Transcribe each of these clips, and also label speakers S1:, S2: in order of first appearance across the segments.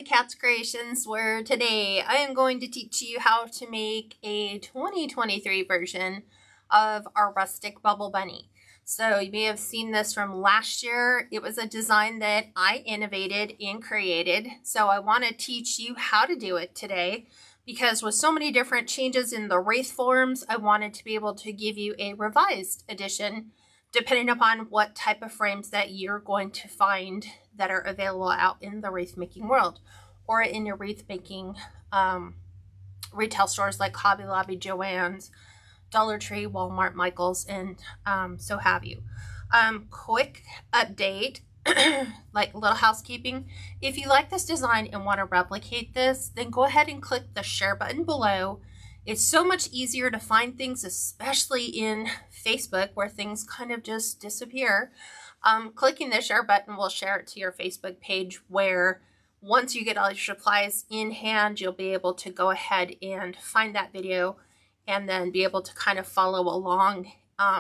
S1: Cat's Creations, where today I am going to teach you how to make a 2023 version of our Rustic Bubble Bunny. So you may have seen this from last year. It was a design that I innovated and created. So I want to teach you how to do it today because with so many different changes in the wreath forms, I wanted to be able to give you a revised edition depending upon what type of frames that you're going to find that are available out in the wreath making world or in your wreath making retail stores like Hobby Lobby, Joann's, Dollar Tree, Walmart, Michael's, and so have you. Quick update, like little housekeeping. If you like this design and want to replicate this, then go ahead and click the share button below. It's so much easier to find things, especially in Facebook where things kind of just disappear. Clicking the share button will share it to your Facebook page where once you get all your supplies in hand, you'll be able to go ahead and find that video and then be able to kind of follow along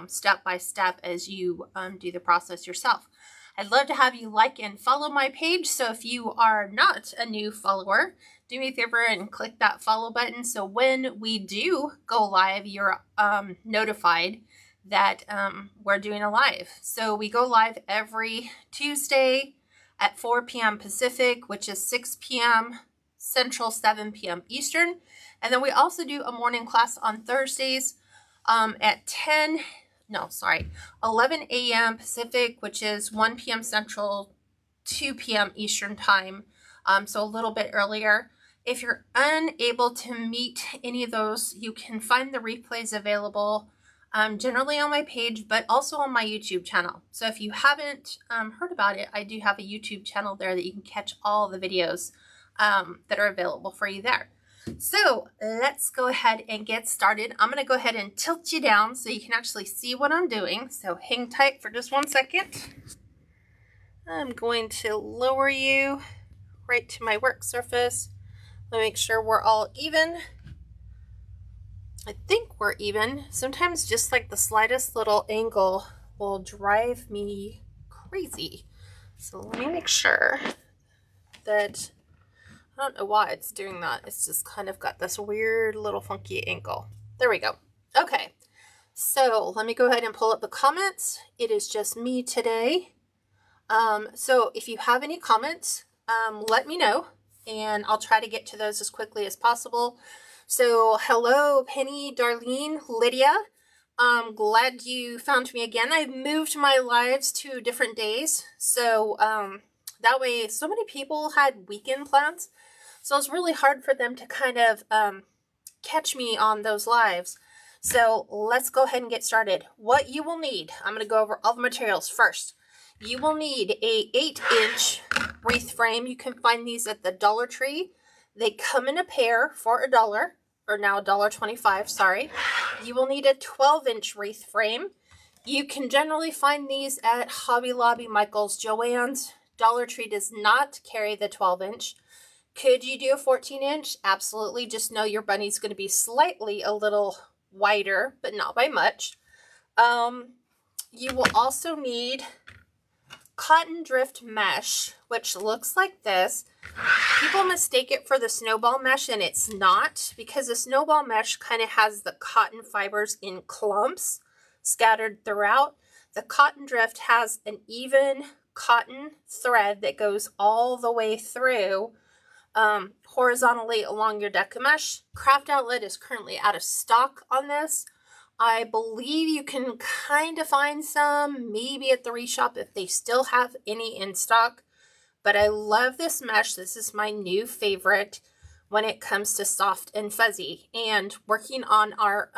S1: step by step as you do the process yourself. I'd love to have you like and follow my page. So if you are not a new follower, do me a favor and click that follow button. So when we do go live, you're notified that we're doing a live. So we go live every Tuesday at 4 p.m. Pacific, which is 6 p.m. Central, 7 p.m. Eastern. And then we also do a morning class on Thursdays at 11 a.m. Pacific, which is 1 p.m. Central, 2 p.m. Eastern time, so a little bit earlier. If you're unable to meet any of those, you can find the replays available generally on my page, but also on my YouTube channel. So if you haven't heard about it, I do have a YouTube channel there that you can catch all the videos that are available for you there. So let's go ahead and get started. I'm going to go ahead and tilt you down so you can actually see what I'm doing. So hang tight for just 1 second. I'm going to lower you right to my work surface. Let me make sure we're all even. I think we're even. Sometimes just like the slightest little angle will drive me crazy. So let me make sure that, I don't know why it's doing that. It's just kind of got this weird little funky angle. There we go. Okay. So let me go ahead and pull up the comments. It is just me today. So if you have any comments, let me know and I'll try to get to those as quickly as possible. So hello, Penny, Darlene, Lydia. I'm glad you found me again. I've moved my lives to different days. So that way so many people had weekend plans. So it's really hard for them to kind of catch me on those lives. So let's go ahead and get started. What you will need, I'm going to go over all the materials first. You will need a 8-inch wreath frame. You can find these at the Dollar Tree. They come in a pair for $1, or now $1.25, sorry. You will need a 12-inch wreath frame. You can generally find these at Hobby Lobby, Michael's, Joann's. Dollar Tree does not carry the 12-inch. Could you do a 14-inch? Absolutely. Just know your bunny's going to be slightly a little wider, but not by much. You will also need cotton drift mesh, which looks like this. People mistake it for the snowball mesh, and it's not, because the snowball mesh kind of has the cotton fibers in clumps scattered throughout. The cotton drift has an even cotton thread that goes all the way through horizontally along your deck of mesh. Craft Outlet is currently out of stock on this. I believe you can kind of find some, maybe at the reshop if they still have any in stock. But I love this mesh. This is my new favorite when it comes to soft and fuzzy. And working on our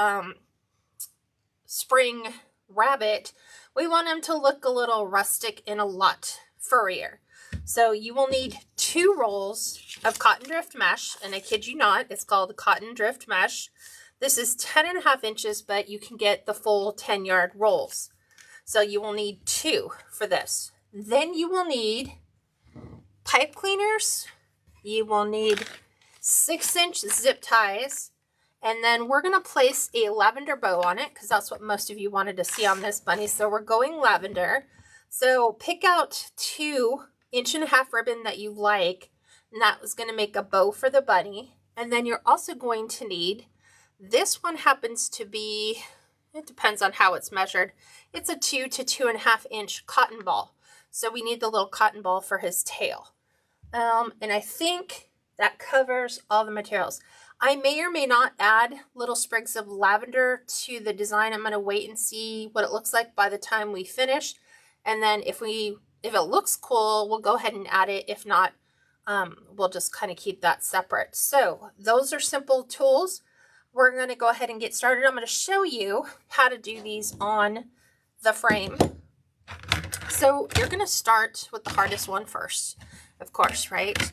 S1: spring rabbit, we want him to look a little rustic and a lot furrier. So you will need 2 rolls of cotton drift mesh, and I kid you not, it's called cotton drift mesh. This is 10.5 inches, but you can get the full 10-yard rolls. So you will need 2 for this. Then you will need pipe cleaners. You will need 6-inch zip ties. And then we're going to place a lavender bow on it because that's what most of you wanted to see on this bunny. So we're going lavender. So pick out 2 1.5-inch ribbon that you like and that was going to make a bow for the bunny. And then you're also going to need, this one happens to be, it depends on how it's measured, it's a 2 to 2.5 inch cotton ball. So we need the little cotton ball for his tail. And I think that covers all the materials. I may or may not add little sprigs of lavender to the design. I'm going to wait and see what it looks like by the time we finish. And then if it looks cool, we'll go ahead and add it. If not, we'll just kind of keep that separate. So those are simple tools. We're going to go ahead and get started. I'm going to show you how to do these on the frame. So you're going to start with the hardest one first, of course, right?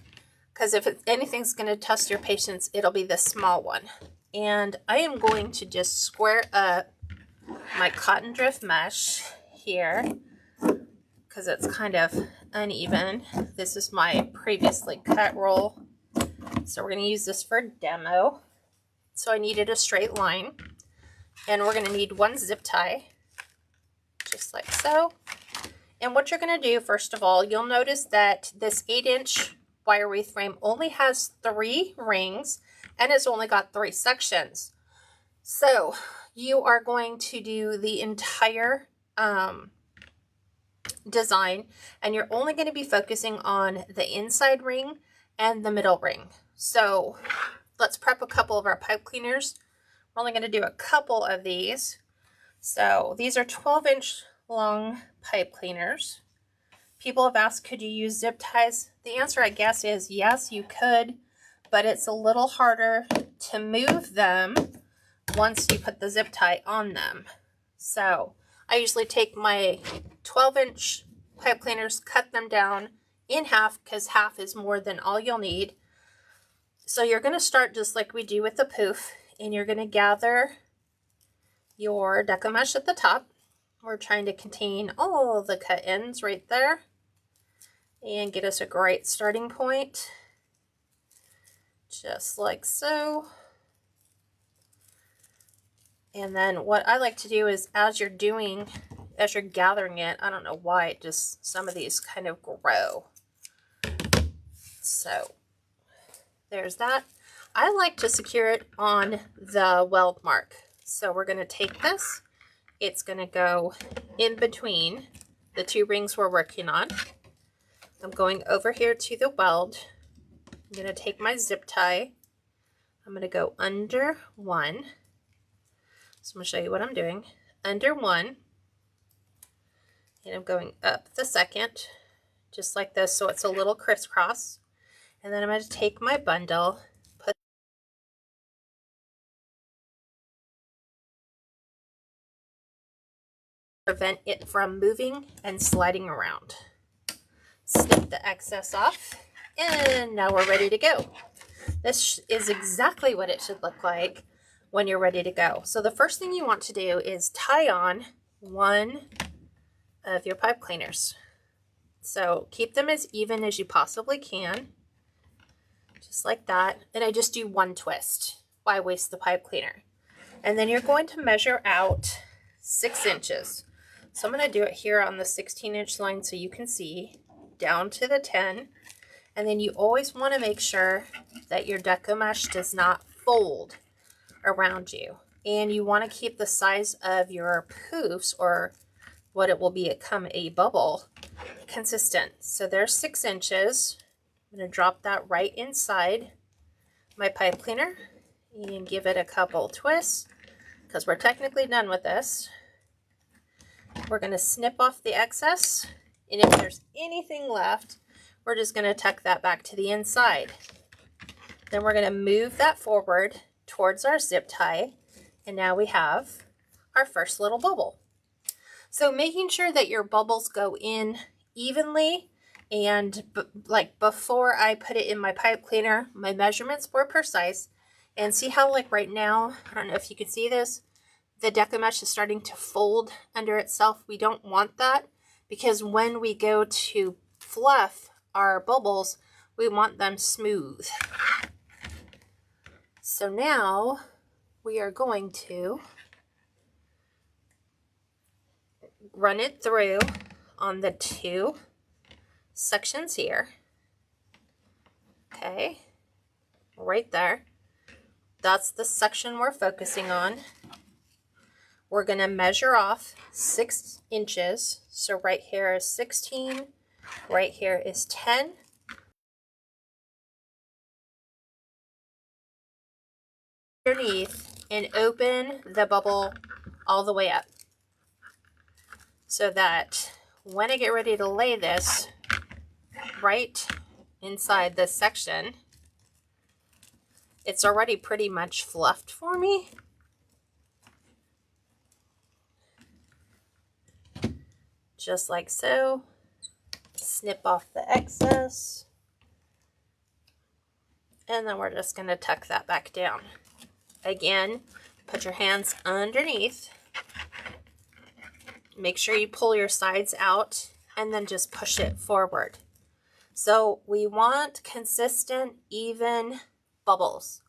S1: Because if anything's going to test your patience, it'll be the small one. And I am going to just square up my cotton drift mesh here because it's kind of uneven. This is my previously cut roll. So we're going to use this for demo. So I needed a straight line. And we're going to need one zip tie, just like so. And what you're going to do, first of all, you'll notice that this 8-inch wire wreath frame only has 3 rings and it's only got 3 sections. So you are going to do the entire design, and you're only going to be focusing on the inside ring and the middle ring. So let's prep a couple of our pipe cleaners. We're only going to do a couple of these. So these are 12-inch long pipe cleaners. People have asked, could you use zip ties? The answer, I guess, is yes, you could, but it's a little harder to move them once you put the zip tie on them. So I usually take my 12-inch pipe cleaners, cut them down in half because half is more than all you'll need. So you're going to start just like we do with the poof, and you're going to gather your deco mesh at the top. We're trying to contain all the cut ends right there and get us a great starting point, just like so. And then what I like to do is as you're gathering it, I don't know why, it just, some of these kind of grow. So there's that. I like to secure it on the weld mark. So we're going to take this. It's going to go in between the 2 rings we're working on. I'm going over here to the weld. I'm going to take my zip tie. I'm going to go under 1. So I'm going to show you what I'm doing. Under 1. And I'm going up the second, just like this, so it's a little crisscross. And then I'm going to take my bundle, prevent it from moving and sliding around. Snip the excess off, and now we're ready to go. This is exactly what it should look like when you're ready to go. So the first thing you want to do is tie on one of your pipe cleaners. So keep them as even as you possibly can, just like that. And I just do 1 twist. Why waste the pipe cleaner? And then you're going to measure out 6 inches. So I'm going to do it here on the 16-inch line so you can see, down to the 10. And then you always want to make sure that your deco mesh does not fold around you. And you want to keep the size of your poofs, or what it will become a bubble, consistent. So there's 6 inches. I'm going to drop that right inside my pipe cleaner and give it a couple twists because we're technically done with this. We're going to snip off the excess, and if there's anything left, we're just going to tuck that back to the inside. Then we're going to move that forward towards our zip tie, and now we have our first little bubble. So making sure that your bubbles go in evenly, and like before I put it in my pipe cleaner, my measurements were precise. And see how, like right now, I don't know if you can see this, the deco mesh is starting to fold under itself. We don't want that, because when we go to fluff our bubbles, we want them smooth. So now we are going to run it through on the 2 sections here. Okay, right there. That's the section we're focusing on. We're going to measure off 6 inches. So right here is 16, right here is 10. Underneath and open the bubble all the way up so that when I get ready to lay this right inside this section, it's already pretty much fluffed for me. Just like so. Snip off the excess. And then we're just going to tuck that back down. Again, put your hands underneath. Make sure you pull your sides out and then just push it forward. So we want consistent, even bubbles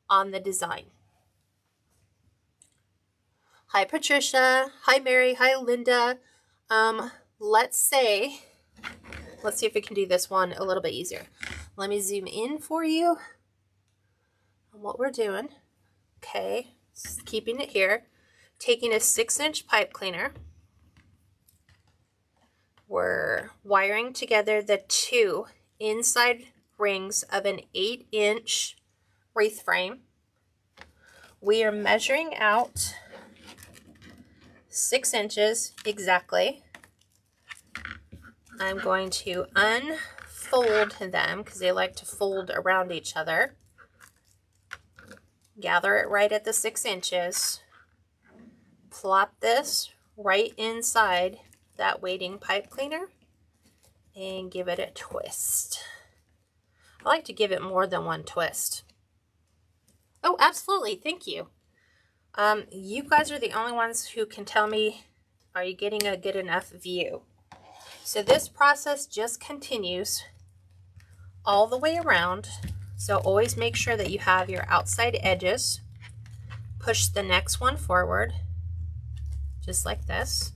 S1: on the design. Hi, Patricia. Hi, Mary. Hi, Linda. Let's see if we can do this one a little bit easier. Let me zoom in for you on what we're doing. Okay, just keeping it here. Taking a 6-inch pipe cleaner. We're wiring together the 2 inside rings of an 8-inch wreath frame. We are measuring out 6 inches exactly. I'm going to unfold them because they like to fold around each other. Gather it right at the 6 inches. Plop this right inside that waiting pipe cleaner and give it a twist. I like to give it more than one twist. Oh, absolutely. Thank you. You guys are the only ones who can tell me, are you getting a good enough view? So this process just continues all the way around. So always make sure that you have your outside edges. Push the next one forward, just like this.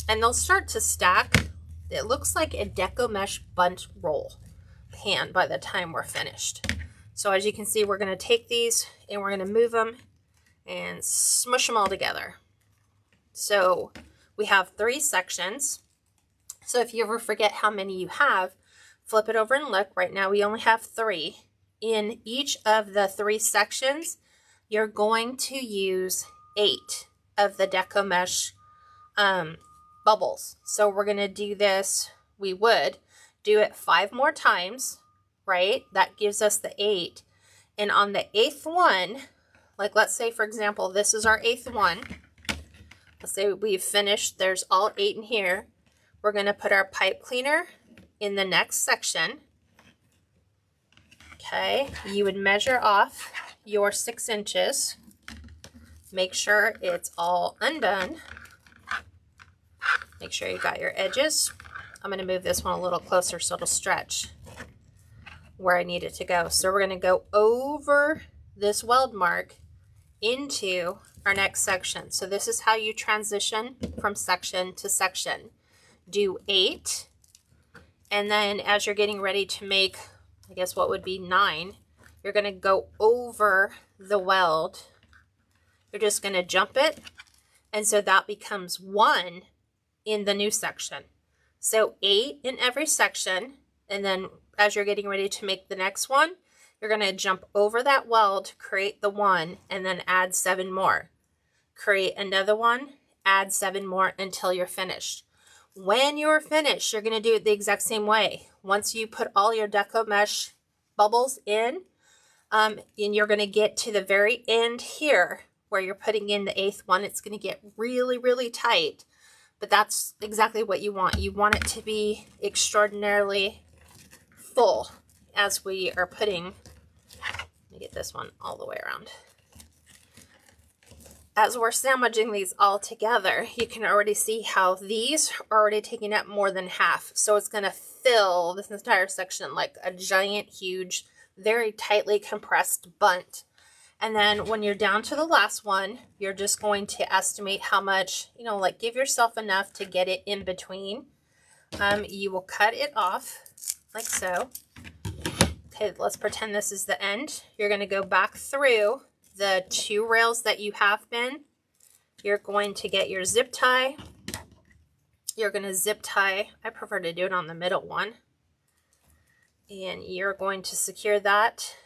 S1: And they'll start to stack. It looks like a deco mesh bundt roll pan by the time we're finished. So as you can see, we're going to take these and we're going to move them and smush them all together. So we have 3 sections. So if you ever forget how many you have, flip it over and look. Right now we only have 3. In each of the 3 sections, you're going to use 8 of the deco mesh bubbles. So we're going to do this. We would do it 5 more times, right? That gives us the 8. And on the 8th one, like let's say for example, this is our 8th one. Let's say we've finished. There's all 8 in here. We're going to put our pipe cleaner in the next section. Okay, you would measure off your 6 inches. Make sure it's all undone. Make sure you got your edges. I'm going to move this one a little closer so it'll stretch where I need it to go. So we're going to go over this weld mark into our next section. So this is how you transition from section to section. Do 8, and then as you're getting ready to make, I guess what would be 9, you're going to go over the weld. You're just going to jump it, and so that becomes 1 in the new section. So 8 in every section, and then as you're getting ready to make the next one, you're going to jump over that weld, create the 1, and then add 7 more. Create another one, add 7 more until you're finished. When you're finished, you're going to do it the exact same way. Once you put all your deco mesh bubbles in, and you're going to get to the very end here where you're putting in the 8th one, it's going to get really, really tight. But that's exactly what you want. You want it to be extraordinarily full as we are putting, let me get this one all the way around. As we're sandwiching these all together, you can already see how these are already taking up more than half. So it's going to fill this entire section like a giant, huge, very tightly compressed bundt. And then when you're down to the last one, you're just going to estimate how much, like give yourself enough to get it in between. You will cut it off like so. Okay, let's pretend this is the end. You're going to go back through the 2 rails that you have been. You're going to get your zip tie. You're going to zip tie. I prefer to do it on the middle one. And you're going to secure that.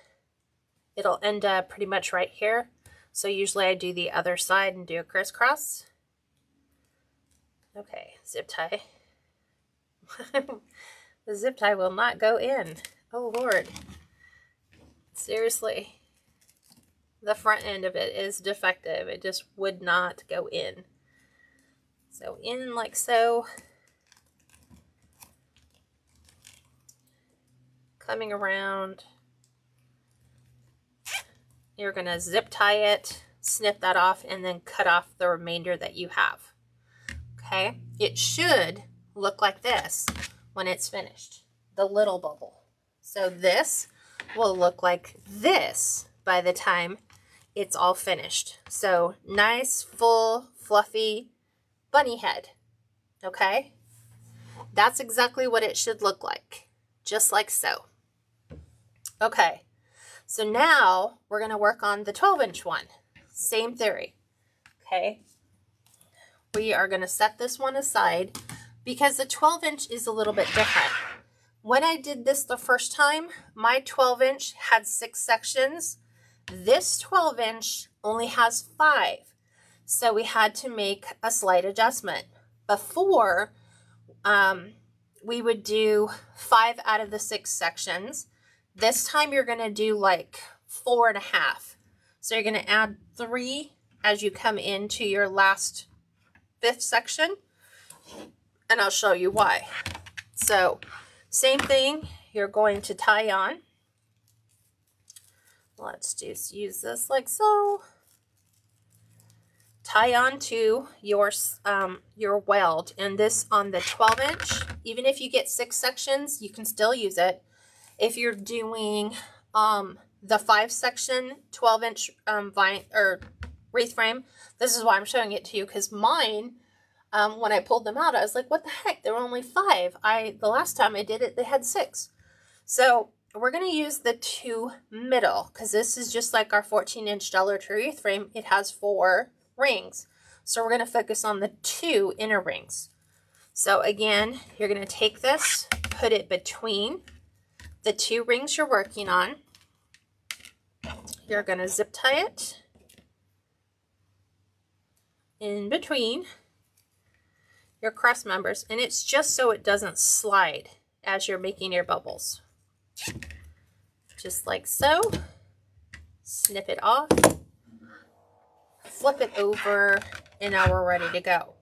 S1: It'll end up pretty much right here. So usually I do the other side and do a crisscross. Okay, zip tie. The zip tie will not go in. Oh Lord. Seriously. The front end of it is defective. It just would not go in. So in like so. Coming around. You're going to zip tie it, snip that off, and then cut off the remainder that you have. Okay? It should look like this when it's finished. The little bubble. So this will look like this by the time it's all finished. So nice, full, fluffy bunny head. Okay? That's exactly what it should look like. Just like so. Okay. So now we're going to work on the 12-inch one. Same theory. Okay. We are going to set this one aside because the 12-inch is a little bit different. When I did this the first time, my 12-inch had 6 sections. This 12-inch only has 5. So we had to make a slight adjustment. Before, we would do 5 out of the 6 sections. This time you're going to do like 4.5. So you're going to add 3 as you come into your last 5th section. And I'll show you why. So same thing, you're going to tie on. Let's just use this like so. Tie on to your weld. And this on the 12-inch, even if you get 6 sections, you can still use it. If you're doing the 5-section 12-inch vine or wreath frame, this is why I'm showing it to you, because mine, when I pulled them out, I was like, what the heck? There were only 5. The last time I did it, they had 6. So we're going to use the 2 middle, because this is just like our 14-inch Dollar Tree wreath frame. It has 4 rings. So we're going to focus on the 2 inner rings. So again, you're going to take this, put it between the 2 rings you're working on. You're going to zip tie it in between your cross members, and it's just so it doesn't slide as you're making your bubbles. Just like so. Snip it off, flip it over, and now we're ready to go.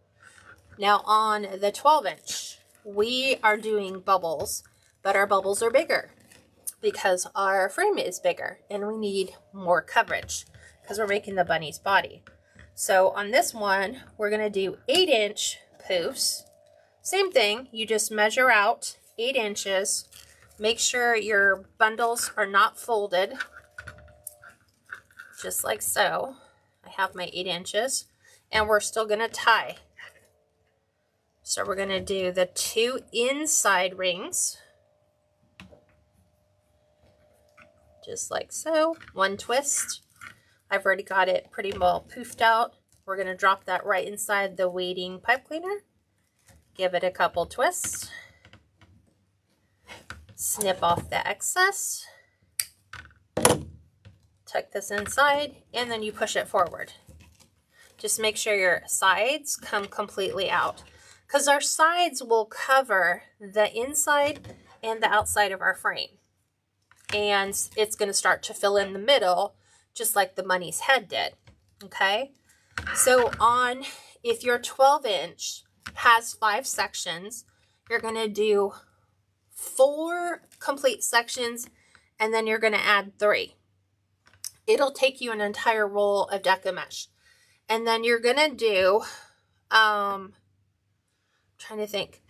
S1: Now on the 12-inch, we are doing bubbles, but our bubbles are bigger because our frame is bigger and we need more coverage because we're making the bunny's body. So on this one, we're going to do 8-inch poofs. Same thing, you just measure out 8 inches. Make sure your bundles are not folded, just like so. I have my 8 inches, and we're still going to tie. So we're going to do the 2 inside rings, just like so. 1 twist. I've already got it pretty well poofed out. We're going to drop that right inside the waiting pipe cleaner. Give it a couple twists. Snip off the excess. Tuck this inside, and then you push it forward. Just make sure your sides come completely out, because our sides will cover the inside and the outside of our frame. And it's going to start to fill in the middle, just like the bunny's head did. Okay? So if your 12-inch has 5 sections, you're going to do 4 complete sections, and then you're going to add 3. It'll take you an entire roll of deca mesh. And then you're going to do, trying to think,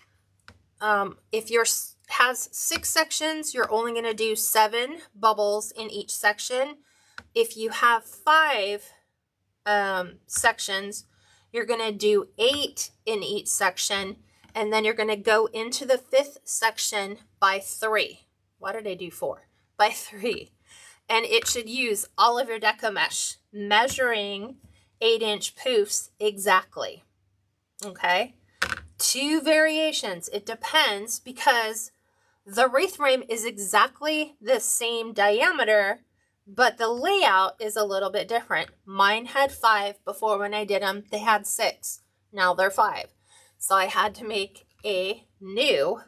S1: if yours has 6 sections, you're only going to do 7 bubbles in each section. If you have 5 sections, you're going to do 8 in each section, and then you're going to go into the 5th section by 3. Why did I do 4? by 3. And it should use all of your deco mesh, measuring 8-inch poofs exactly. Okay? 2 variations. It depends because the wreath frame is exactly the same diameter, but the layout is a little bit different. Mine had 5 before when I did them. They had 6. Now they're 5. So I had to make a new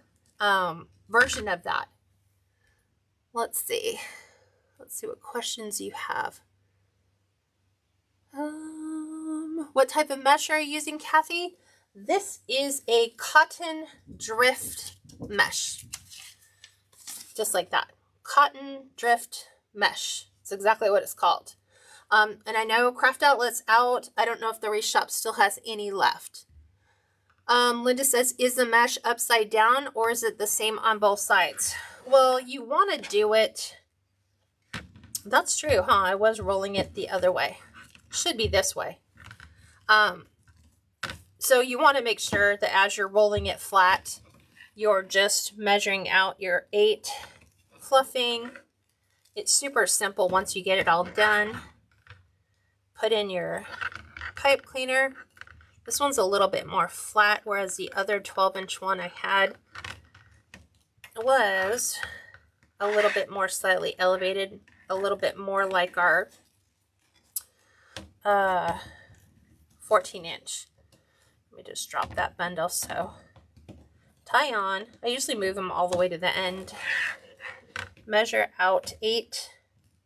S1: version of that. Let's see. Let's see what questions you have. What type of mesh are you using, Kathy? This is a cotton drift mesh. Just like that. Cotton drift mesh. It's exactly what it's called. And I know Craft Outlet's out. I don't know if the Wreath Shop still has any left. Linda says, is the mesh upside down or is it the same on both sides? Well, you want to do it. That's true, huh? I was rolling it the other way. Should be this way. So you want to make sure that as you're rolling it flat, you're just measuring out your 8 fluffing. It's super simple once you get it all done. Put in your pipe cleaner. This one's a little bit more flat, whereas the other 12-inch one I had was a little bit more slightly elevated, a little bit more like our 14-inch. Let me just drop that bundle. So tie on. I usually move them all the way to the end. Measure out 8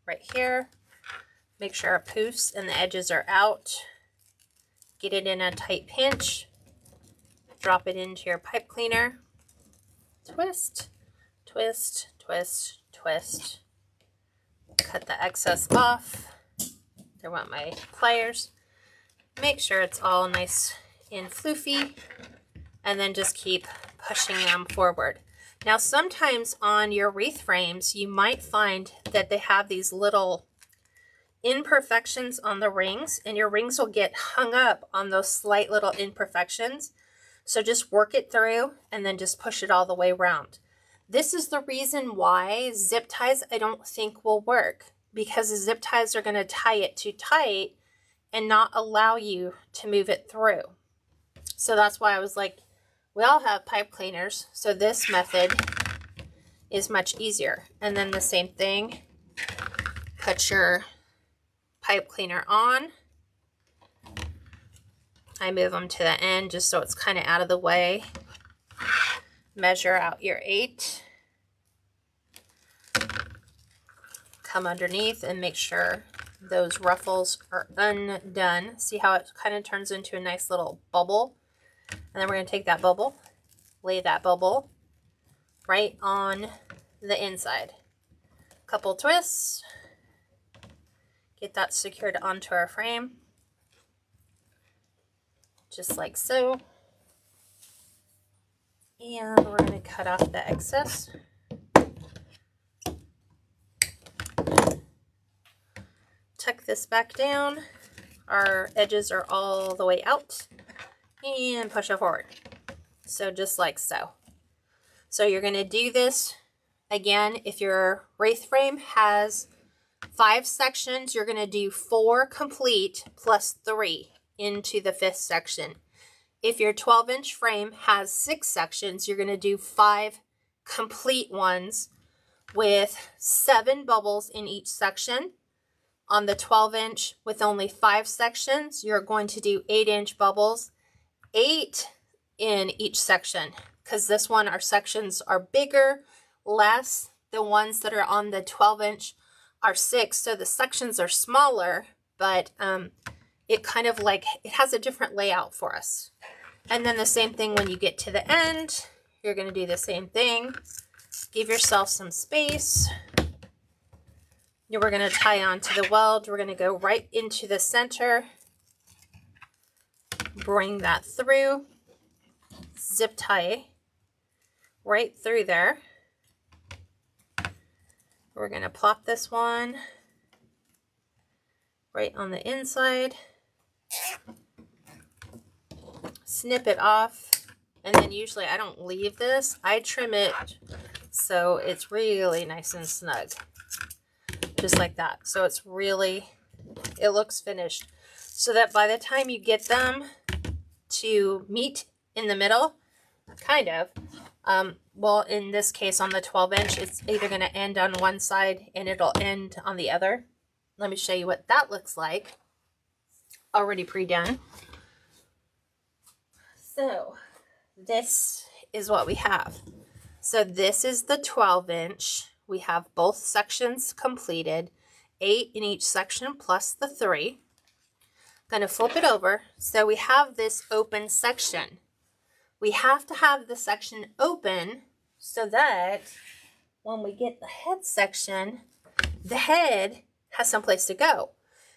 S1: right here. Make sure our poofs and the edges are out. Get it in a tight pinch. Drop it into your pipe cleaner. Twist, twist, twist, twist. Cut the excess off. There went my pliers. Make sure it's all nice and floofy, and then just keep pushing them forward. Now, sometimes on your wreath frames, you might find that they have these little imperfections on the rings, and your rings will get hung up on those slight little imperfections. So just work it through and then just push it all the way around. This is the reason why zip ties I don't think will work, because the zip ties are going to tie it too tight and not allow you to move it through. So that's why I was like, we all have pipe cleaners, so this method is much easier. And then the same thing, put your pipe cleaner on. I move them to the end just so it's kind of out of the way. Measure out your 8. Come underneath and make sure those ruffles are undone. See how it kind of turns into a nice little bubble? And then we're going to take that bubble, lay that bubble right on the inside. Couple twists. Get that secured onto our frame. Just like so. And we're going to cut off the excess. Tuck this back down. Our edges are all the way out. And push it forward. So just like so. So you're going to do this again. If your wreath frame has 5 sections, you're going to do 4 complete plus 3 into the 5th section. If your 12-inch frame has 6 sections, you're going to do 5 complete ones with 7 bubbles in each section. On the 12-inch with only 5 sections, you're going to do 8-inch bubbles, 8 in each section, because this one, our sections are bigger, less. The ones that are on the 12-inch are 6, so the sections are smaller, but it kind of like, it has a different layout for us. And then the same thing when you get to the end, you're going to do the same thing. Give yourself some space. We're going to tie on to the weld. We're going to go right into the center. Bring that through. Zip tie right through there. We're going to plop this one right on the inside. Snip it off. And then usually I don't leave this. I trim it so it's really nice and snug. just like that. So it's really, it looks finished. So that by the time you get them to meet in the middle, kind of, well, in this case on the 12-inch, it's either going to end on one side and it'll end on the other. Let me show you what that looks like. Already pre-done. So this is what we have. So this is the 12-inch. We have both sections completed, 8 in each section plus the 3. Going to flip it over. So we have this open section. We have to have the section open so that when we get the head section, the head has someplace to go.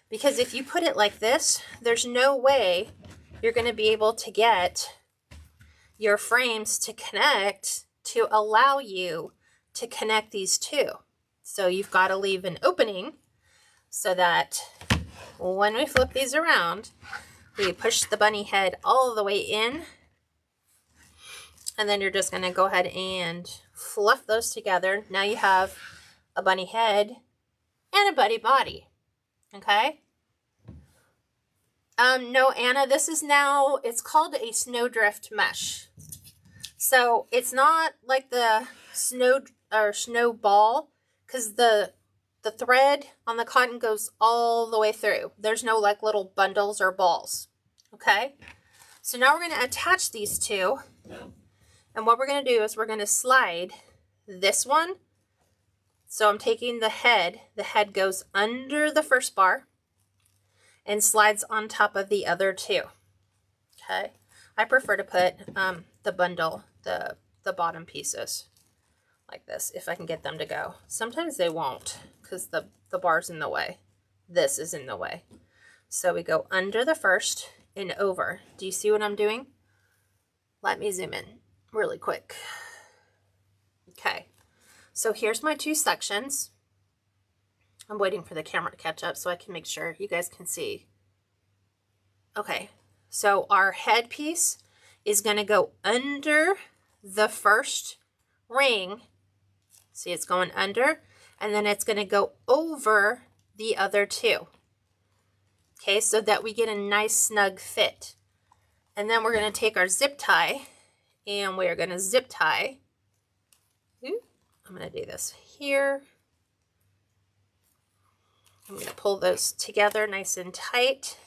S1: Because if you put it like this, there's no way you're going to be able to get your frames to connect to allow you to connect these two. So you've got to leave an opening so that when we flip these around, we push the bunny head all the way in, and then you're just going to go ahead and fluff those together. Now you have a bunny head and a bunny body. Okay? No, Anna, this is now, it's called a snowdrift mesh. So it's not like the snow ball, because the thread on the cotton goes all the way through. There's no like little bundles or balls. Okay? So now we're going to attach these two. And what we're going to do is we're going to slide this one. So I'm taking the head goes under the first bar and slides on top of the other two. Okay? I prefer to put the bundle, the bottom pieces like this, if I can get them to go. Sometimes they won't because the bar's in the way. This is in the way. So we go under the first and over. Do you see what I'm doing? Let me zoom in really quick. Okay, so here's my two sections. I'm waiting for the camera to catch up so I can make sure you guys can see. Okay, so our head piece is going to go under the first ring. See, it's going under, and then it's going to go over the other two. Okay, so that we get a nice snug fit. And then we're going to take our zip tie, and we're going to zip tie. I'm going to do this here. I'm going to pull those together nice and tight,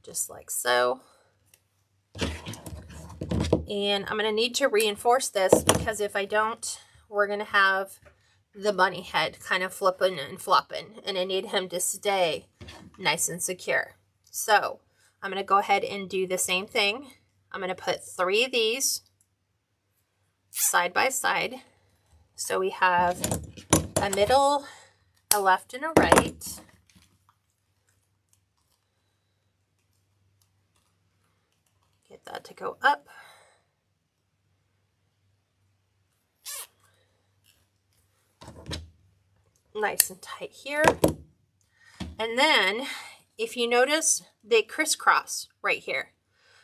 S1: just like so. And I'm going to need to reinforce this because if I don't, we're going to have the bunny head kind of flipping and flopping, and I need him to stay nice and secure. So I'm going to go ahead and do the same thing. I'm going to put 3 of these side by side. So we have a middle, a left, and a right. Get that to go up. Nice and tight here. And then, if you notice, they crisscross right here.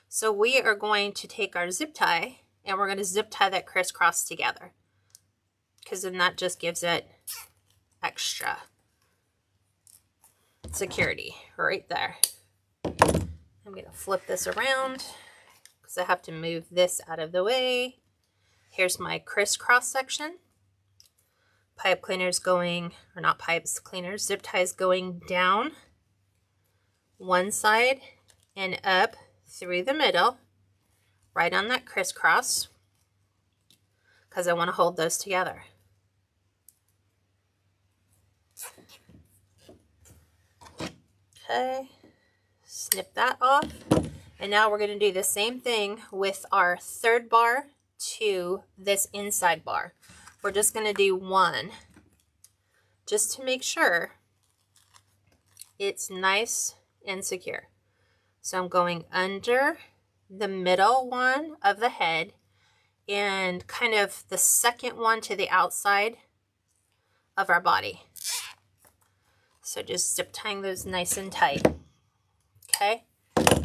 S1: So we are going to take our zip tie and we're going to zip tie that crisscross together, because then that just gives it extra security right there. I'm going to flip this around because I have to move this out of the way. Here's my crisscross section. Pipe cleaners going, or not pipes, cleaners, zip ties going down one side and up through the middle, right on that crisscross, because I want to hold those together. Okay, snip that off. And now we're going to do the same thing with our third bar to this inside bar. We're just going to do 1 just to make sure it's nice and secure. So I'm going under the middle one of the head and kind of the second one to the outside of our body. So just zip tying those nice and tight. Okay.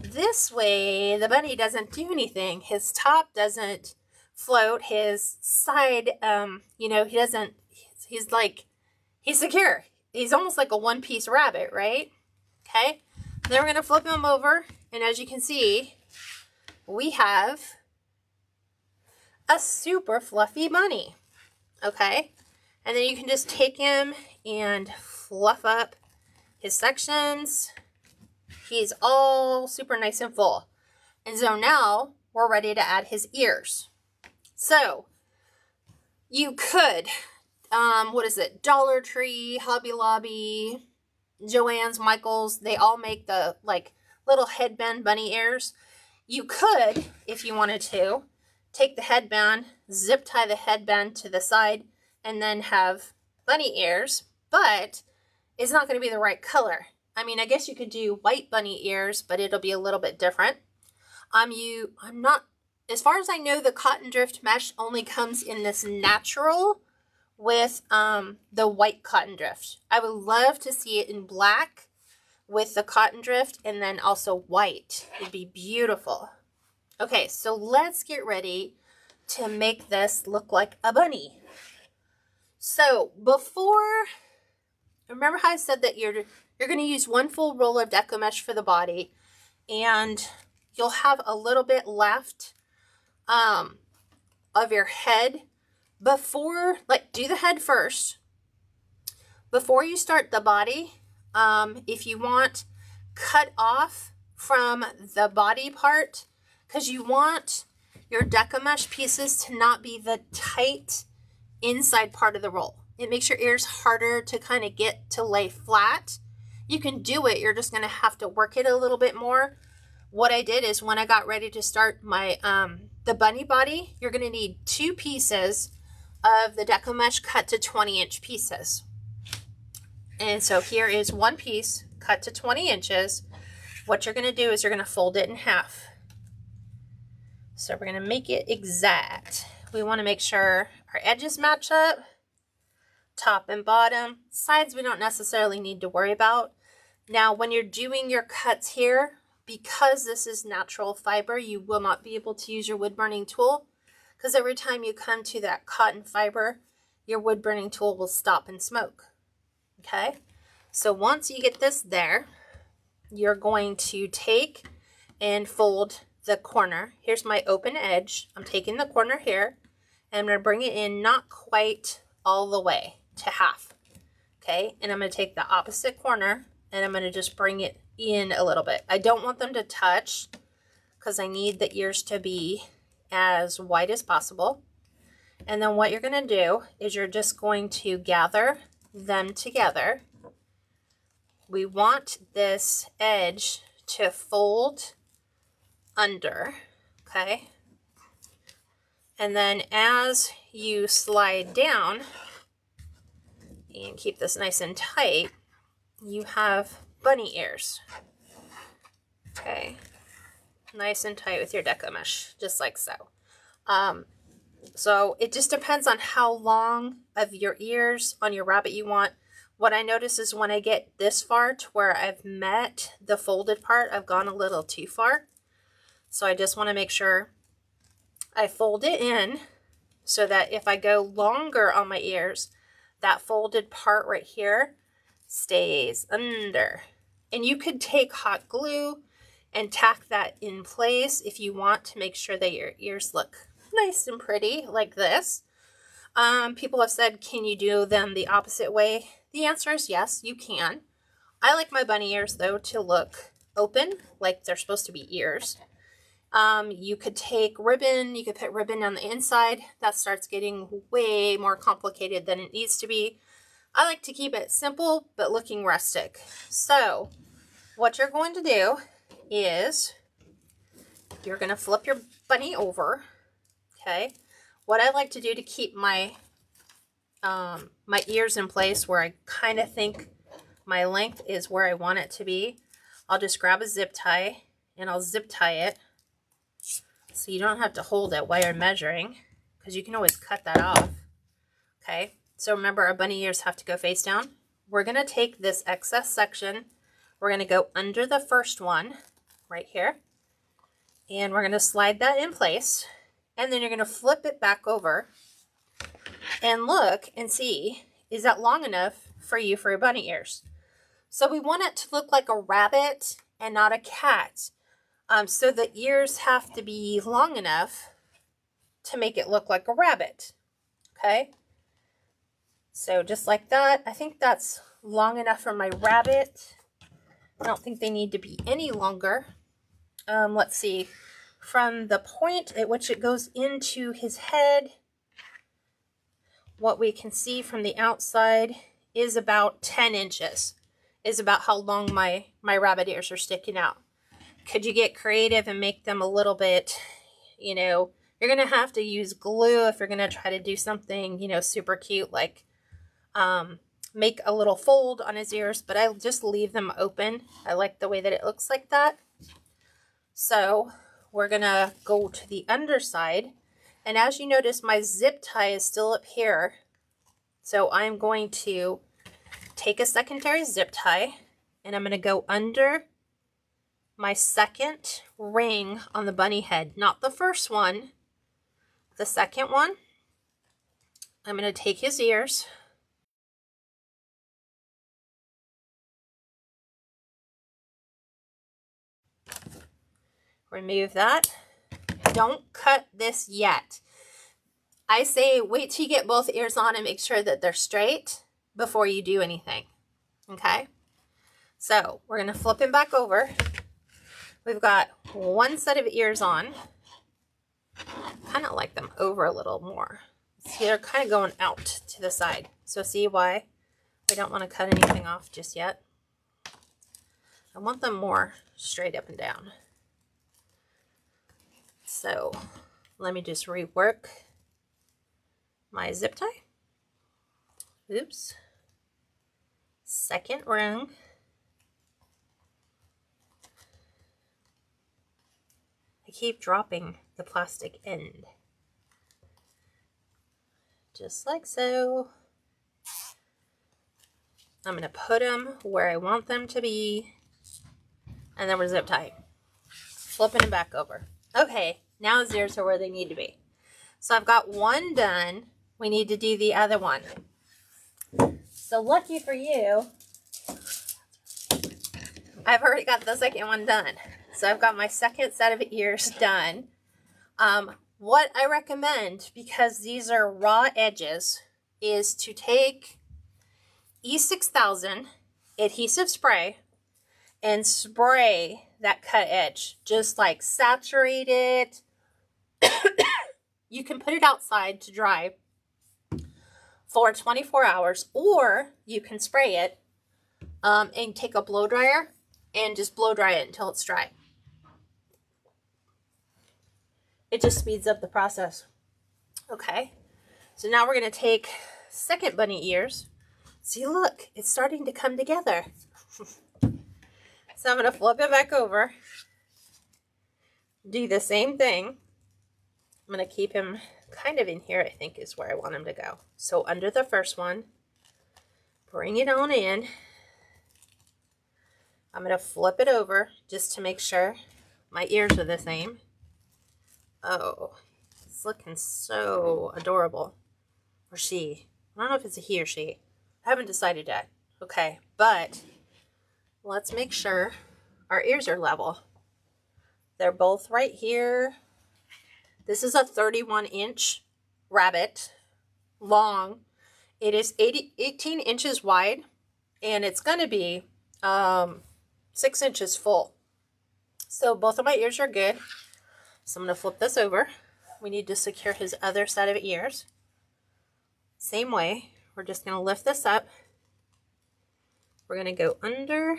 S1: This way the bunny doesn't do anything. His top doesn't float. His side, you know, he's like, he's secure. He's almost like a one-piece rabbit, right? Okay. Then we're going to flip him over. And as you can see, we have a super fluffy bunny. Okay. And then you can just take him and fluff up his sections. He's all super nice and full. And so now we're ready to add his ears. So you could, what is it? Dollar Tree, Hobby Lobby, Joann's, Michael's, they all make the like little headband bunny ears. You could, if you wanted to, take the headband, zip tie the headband to the side, and then have bunny ears, but it's not going to be the right color. I mean, I guess you could do white bunny ears, but it'll be a little bit different. I'm not, as far as I know, the cotton drift mesh only comes in this natural with the white cotton drift. I would love to see it in black with the cotton drift and then also white. It'd be beautiful. Okay, so let's get ready to make this look like a bunny. So before, remember how I said that you're going to use one full roll of deco mesh for the body, and you'll have a little bit left of your head. Before, like, do the head first. Before you start the body, if you want, cut off from the body part, because you want your deco mesh pieces to not be the tight inside part of the roll. It makes your ears harder to kind of get to lay flat. You can do it, you're just going to have to work it a little bit more. What I did is when I got ready to start my the bunny body, you're going to need 2 pieces of the deco mesh cut to 20-inch pieces. And so here is 1 piece cut to 20 inches. What you're going to do is you're going to fold it in half. So we're going to make it exact. We want to make sure our edges match up, top and bottom. Sides we don't necessarily need to worry about. Now when you're doing your cuts here, because this is natural fiber, you will not be able to use your wood burning tool, because every time you come to that cotton fiber, your wood burning tool will stop and smoke. Okay, so once you get this there, you're going to take and fold the corner. Here's my open edge. I'm taking the corner here, and I'm going to bring it in not quite all the way to half. Okay, and I'm going to take the opposite corner, and I'm going to just bring it in a little bit. I don't want them to touch because I need the ears to be as wide as possible. And then what you're going to do is you're just going to gather them together. We want this edge to fold under, okay? And then as you slide down and keep this nice and tight, you have bunny ears. Okay, nice and tight with your deco mesh, just like so. So it just depends on how long of your ears on your rabbit you want. What I notice is when I get this far to where I've met the folded part, I've gone a little too far. So I just want to make sure I fold it in so that if I go longer on my ears, that folded part right here stays under. And you could take hot glue and tack that in place if you want to make sure that your ears look nice and pretty like this. People have said, can you do them the opposite way? The answer is yes, you can. I like my bunny ears though to look open, like they're supposed to be ears. You could take ribbon, you could put ribbon on the inside. That starts getting way more complicated than it needs to be. I like to keep it simple, but looking rustic. So what you're going to do is you're going to flip your bunny over. Okay. What I like to do to keep my my ears in place where I kind of think my length is where I want it to be, I'll just grab a zip tie and I'll zip tie it so you don't have to hold it while you're measuring, because you can always cut that off. Okay. So remember, our bunny ears have to go face down. We're going to take this excess section. We're going to go under the first one right here. And we're going to slide that in place. And then you're going to flip it back over and look and see is that long enough for you for your bunny ears? So we want it to look like a rabbit and not a cat. So the ears have to be long enough to make it look like a rabbit. Okay? So just like that. I think that's long enough for my rabbit. I don't think they need to be any longer. Let's see. From the point at which it goes into his head, what we can see from the outside is about 10 inches. Is about how long my rabbit ears are sticking out. Could you get creative and make them a little bit, you know, you're going to have to use glue if you're going to try to do something, you know, super cute, like make a little fold on his ears, but I'll just leave them open. I like the way that it looks like that. So we're going to go to the underside. And as you notice, my zip tie is still up here. So I'm going to take a secondary zip tie and I'm going to go under my second ring on the bunny head, not the first one, the second one. I'm going to take his ears, remove that. Don't cut this yet. I say wait till you get both ears on and make sure that they're straight before you do anything. Okay? So we're going to flip him back over. We've got one set of ears on. Kind of like them over a little more. See, they're kind of going out to the side. So see why I don't want to cut anything off just yet. I want them more straight up and down. So let me just rework my zip tie. Oops. Second ring. I keep dropping the plastic end. Just like so. I'm going to put them where I want them to be. And then we're zip tying. Flipping them back over. Okay, now his ears are where they need to be. So I've got one done. We need to do the other one. So lucky for you, I've already got the second one done. So I've got my second set of ears done. What I recommend, because these are raw edges, is to take E6000 adhesive spray and spray that cut edge. Just like saturate it. You can put it outside to dry for 24 hours, or you can spray it and take a blow dryer and just blow dry it until it's dry. It just speeds up the process. Okay, so now we're going to take second bunny ears. See, look, it's starting to come together. So I'm going to flip it back over. Do the same thing. I'm going to keep him kind of in here, I think is where I want him to go. So under the first one, bring it on in. I'm going to flip it over just to make sure my ears are the same. Oh, it's looking so adorable. Or she. I don't know if it's a he or she. I haven't decided yet. Okay, but let's make sure our ears are level. They're both right here. This is a 31-inch rabbit, long. It is 18 inches wide, and it's going to be 6 inches full. So both of my ears are good. So I'm going to flip this over. We need to secure his other set of ears. Same way, we're just going to lift this up. We're going to go under.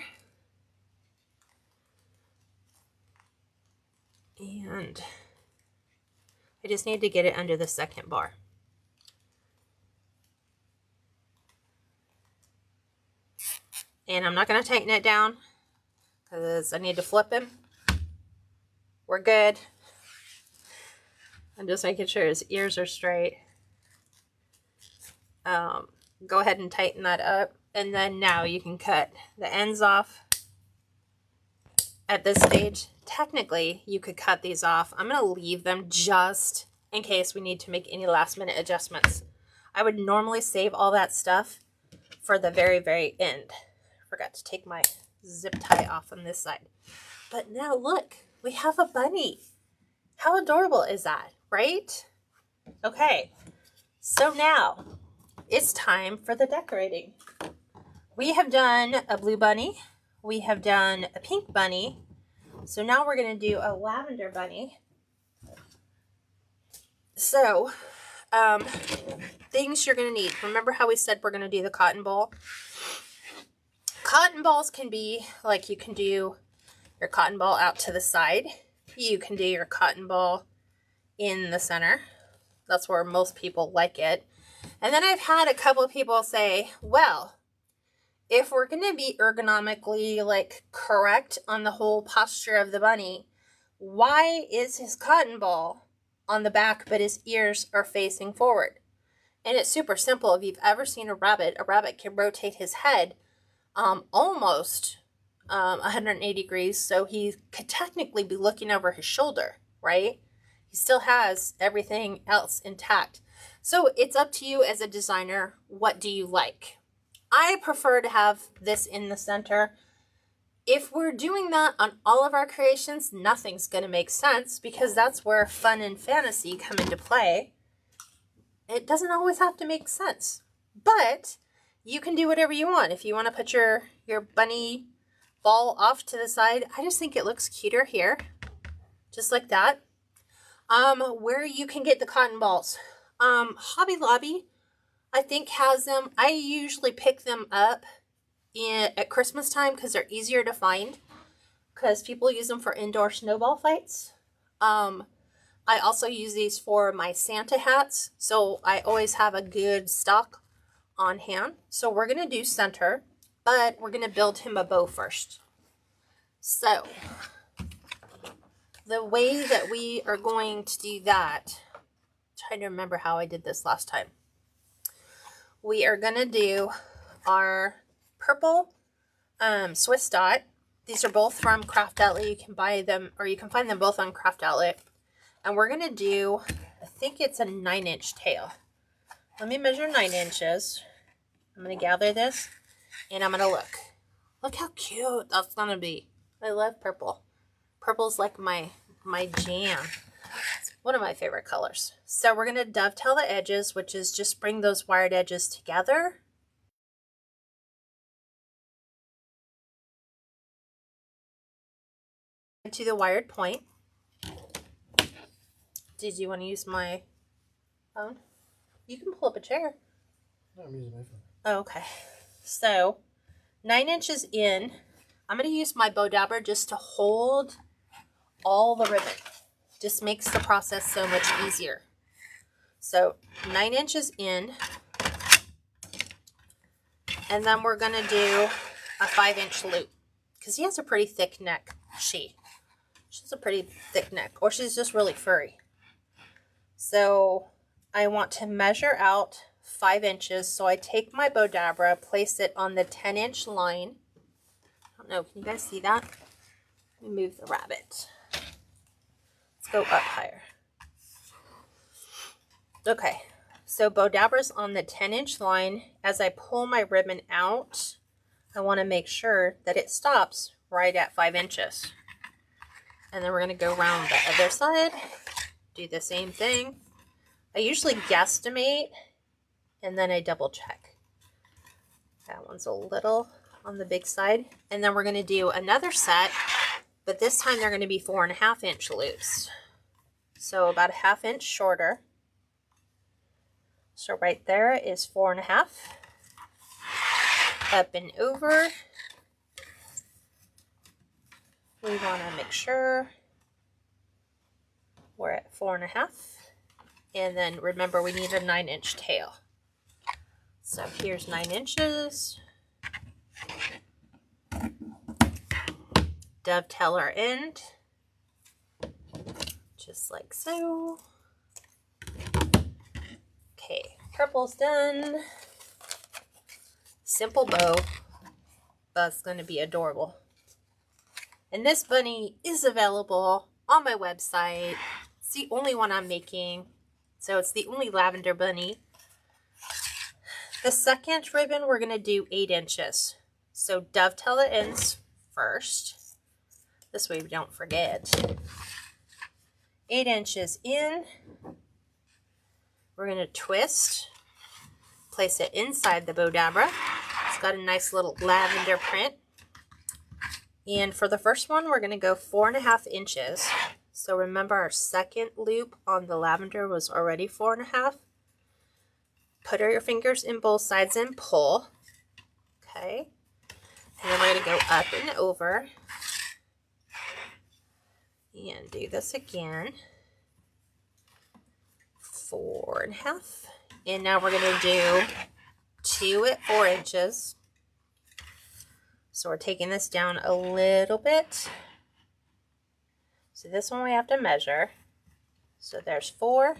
S1: And I just need to get it under the second bar. And I'm not going to tighten it down because I need to flip him. We're good. I'm just making sure his ears are straight. Go ahead and tighten that up. And then now you can cut the ends off. At this stage, technically, you could cut these off. I'm going to leave them just in case we need to make any last minute adjustments. I would normally save all that stuff for the very, very end. Forgot to take my zip tie off on this side. But now look, we have a bunny. How adorable is that, right? Okay, so now it's time for the decorating. We have done a blue bunny. We have done a pink bunny. So now we're going to do a lavender bunny. So, things you're going to need. Remember how we said we're going to do the cotton ball? Cotton balls can be like, you can do your cotton ball out to the side. You can do your cotton ball in the center. That's where most people like it. And then I've had a couple of people say, well, if we're going to be ergonomically like correct on the whole posture of the bunny, why is his cotton ball on the back but his ears are facing forward? And it's super simple. If you've ever seen a rabbit can rotate his head almost 180 degrees, so he could technically be looking over his shoulder, right? He still has everything else intact. So it's up to you as a designer. What do you like? I prefer to have this in the center. If we're doing that on all of our creations, nothing's going to make sense because that's where fun and fantasy come into play. It doesn't always have to make sense, but you can do whatever you want. If you want to put your bunny ball off to the side, I just think it looks cuter here, just like that. Where you can get the cotton balls. Hobby Lobby, I think, has them. I usually pick them up at Christmas time because they're easier to find because people use them for indoor snowball fights. I also use these for my Santa hats, so I always have a good stock on hand. So we're going to do center, but we're going to build him a bow first. So the way that we are going to do that, I'm trying to remember how I did this last time. We are going to do our purple Swiss dot. These are both from Craft Outlet. You can buy them, or you can find them both on Craft Outlet. And we're going to do, I think it's a 9-inch tail. Let me measure 9 inches. I'm going to gather this, and I'm going to look. Look how cute that's going to be. I love purple. Purple's like my jam. It's one of my favorite colors. So we're going to dovetail the edges, which is just bring those wired edges together. To the wired point. Did you want to use my phone? You can pull up a chair.
S2: No, I'm using my phone.
S1: Oh, okay. So 9 inches in, I'm going to use my bow dabber just to hold all the ribbon. Just makes the process so much easier. So 9 inches in, and then we're going to do a 5-inch loop because he has a pretty thick neck. She has a pretty thick neck, or she's just really furry. So I want to measure out 5 inches. So I take my bow dabber, place it on the 10-inch line. I don't know, can you guys see that? Let me move the rabbit. Let's go up higher. Okay, so bow dabber's on the 10-inch line. As I pull my ribbon out, I want to make sure that it stops right at 5 inches. And then we're going to go around the other side, do the same thing. I usually guesstimate, and then I double check. That one's a little on the big side. And then we're going to do another set, but this time they're going to be 4.5-inch loops. So about a 1/2 inch shorter. So right there is 4.5. Up and over. We want to make sure we're at 4.5. And then remember, we need a 9-inch tail. So here's 9 inches. Dovetail our end. Just like so. Okay, purple's done. Simple bow. That's going to be adorable. And this bunny is available on my website. It's the only one I'm making. So it's the only lavender bunny. The second ribbon, we're going to do 8 inches. So dovetail the ends first. This way we don't forget. 8 inches in. We're going to twist. Place it inside the bow dabra. It's got a nice little lavender print. And for the first one, we're going to go 4.5 inches. So remember our second loop on the lavender was already 4.5. Put your fingers in both sides and pull. Okay. And then we're going to go up and over. And do this again. 4.5. And now we're going to do 2 at 4 inches. So we're taking this down a little bit. So this one we have to measure. So there's 4.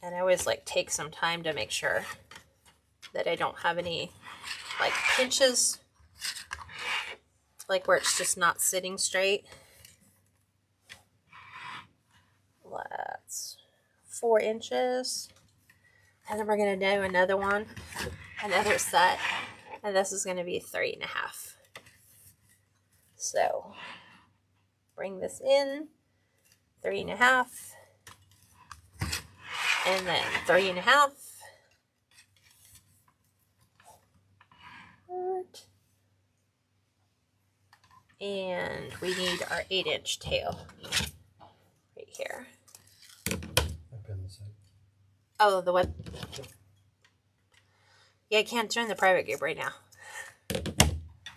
S1: And I always like take some time to make sure that I don't have any like pinches, like where it's just not sitting straight. That's 4 inches. And then we're going to do another one, another set. And this is going to be 3.5. So bring this in, 3.5. And then 3.5. And we need our 8-inch tail right here. Oh, the what? Yeah, I can't join the private group right now.